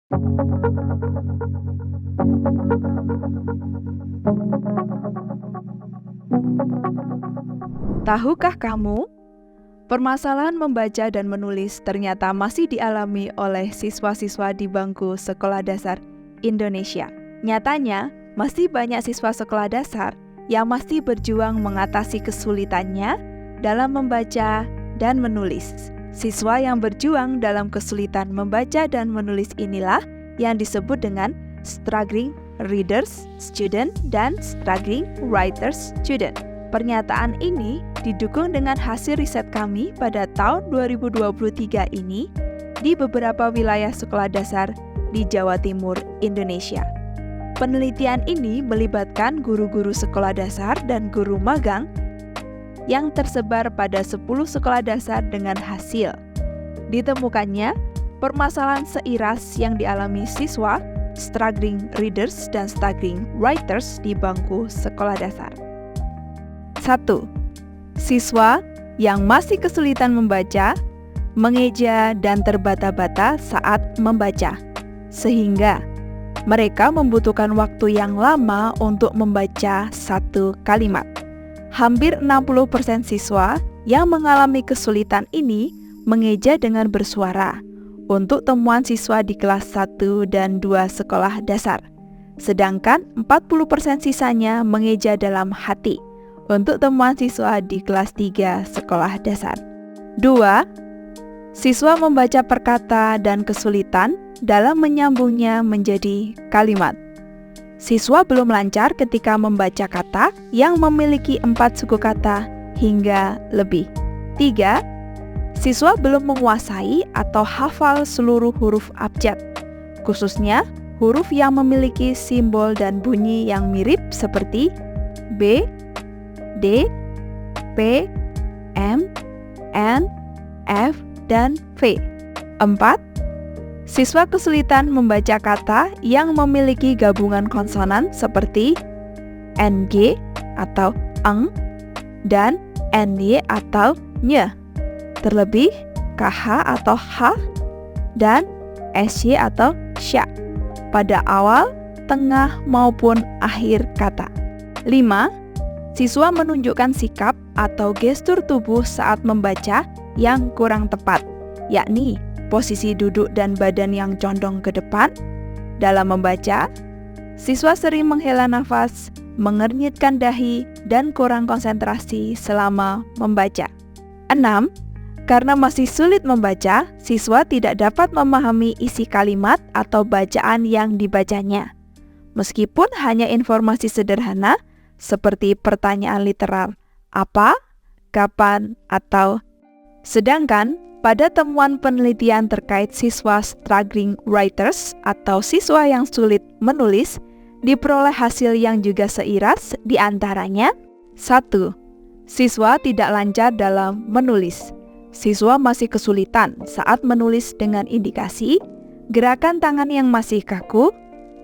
Tahukah kamu, permasalahan membaca dan menulis ternyata masih dialami oleh siswa-siswa di bangku sekolah dasar Indonesia. Nyatanya, masih banyak siswa sekolah dasar yang masih berjuang mengatasi kesulitannya dalam membaca dan menulis. Siswa yang berjuang dalam kesulitan membaca dan menulis inilah yang disebut dengan struggling readers student dan struggling writers student. Pernyataan ini didukung dengan hasil riset kami pada tahun 2023 ini di beberapa wilayah sekolah dasar di Jawa Timur, Indonesia. Penelitian ini melibatkan guru-guru sekolah dasar dan guru magang yang tersebar pada 10 sekolah dasar dengan hasil ditemukannya permasalahan seiras yang dialami siswa struggling readers dan struggling writers di bangku sekolah dasar. 1. Siswa yang masih kesulitan membaca, mengeja, dan terbata-bata saat membaca, sehingga mereka membutuhkan waktu yang lama untuk membaca satu kalimat. Hampir 60% siswa yang mengalami kesulitan ini mengeja dengan bersuara untuk temuan siswa di kelas 1 dan 2 sekolah dasar, sedangkan 40% sisanya mengeja dalam hati untuk temuan siswa di kelas 3 sekolah dasar. 2. Siswa membaca per kata dan kesulitan dalam menyambungnya menjadi kalimat. Siswa belum lancar ketika membaca kata yang memiliki 4 suku kata hingga lebih. 3. Siswa belum menguasai atau hafal seluruh huruf abjad, khususnya huruf yang memiliki simbol dan bunyi yang mirip seperti B, D, P, M, N, F, dan V. 4. Siswa kesulitan membaca kata yang memiliki gabungan konsonan seperti NG atau eng dan NY atau ny, terlebih KH atau H dan SY atau sya pada awal, tengah, maupun akhir kata. 5. Siswa menunjukkan sikap atau gestur tubuh saat membaca yang kurang tepat, yakni posisi duduk dan badan yang condong ke depan. Dalam membaca, siswa sering menghela nafas, mengernyitkan dahi, dan kurang konsentrasi selama membaca. 6. Karena masih sulit membaca, siswa tidak dapat memahami isi kalimat atau bacaan yang dibacanya. Meskipun hanya informasi sederhana, seperti pertanyaan literal, apa, kapan, atau. Sedangkan pada temuan penelitian terkait siswa struggling writers atau siswa yang sulit menulis, diperoleh hasil yang juga seiras, di antaranya 1. Siswa tidak lancar dalam menulis. Siswa masih kesulitan saat menulis dengan indikasi gerakan tangan yang masih kaku,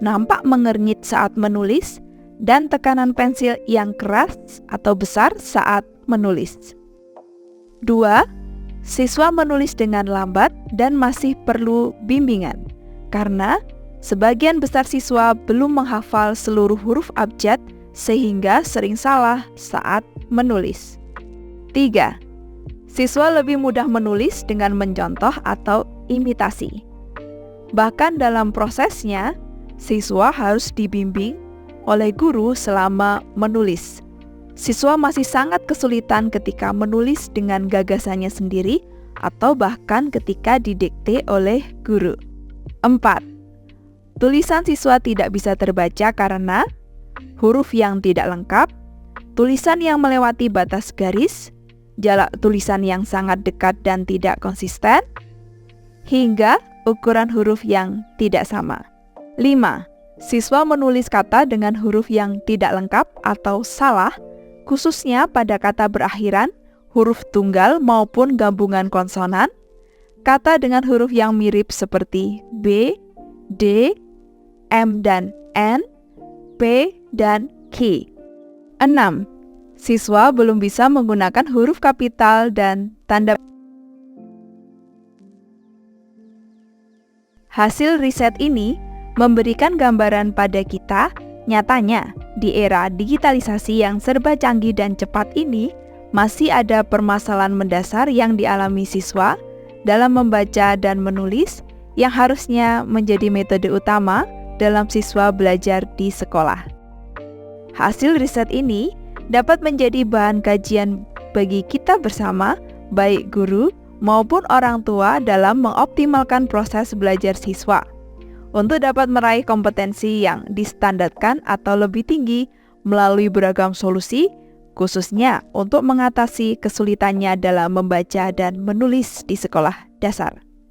nampak mengernyit saat menulis, dan tekanan pensil yang keras atau besar saat menulis. 2. Siswa menulis dengan lambat dan masih perlu bimbingan, karena sebagian besar siswa belum menghafal seluruh huruf abjad sehingga sering salah saat menulis. 3. Siswa lebih mudah menulis dengan mencontoh atau imitasi. Bahkan dalam prosesnya, siswa harus dibimbing oleh guru selama menulis. Siswa masih sangat kesulitan ketika menulis dengan gagasannya sendiri atau bahkan ketika didikte oleh guru. 4. Tulisan siswa tidak bisa terbaca karena huruf yang tidak lengkap, tulisan yang melewati batas garis, jarak tulisan yang sangat dekat dan tidak konsisten, hingga ukuran huruf yang tidak sama. 5. Siswa menulis kata dengan huruf yang tidak lengkap atau salah, khususnya pada kata berakhiran huruf tunggal maupun gabungan konsonan, kata dengan huruf yang mirip seperti B, D, M dan N, P dan Q. 6. Siswa belum bisa menggunakan huruf kapital dan tanda Hasil riset ini memberikan gambaran pada kita, nyatanya di era digitalisasi yang serba canggih dan cepat ini, masih ada permasalahan mendasar yang dialami siswa dalam membaca dan menulis yang harusnya menjadi metode utama dalam siswa belajar di sekolah. Hasil riset ini dapat menjadi bahan kajian bagi kita bersama, baik guru maupun orang tua dalam mengoptimalkan proses belajar siswa untuk dapat meraih kompetensi yang distandarkan atau lebih tinggi melalui beragam solusi, khususnya untuk mengatasi kesulitannya dalam membaca dan menulis di sekolah dasar.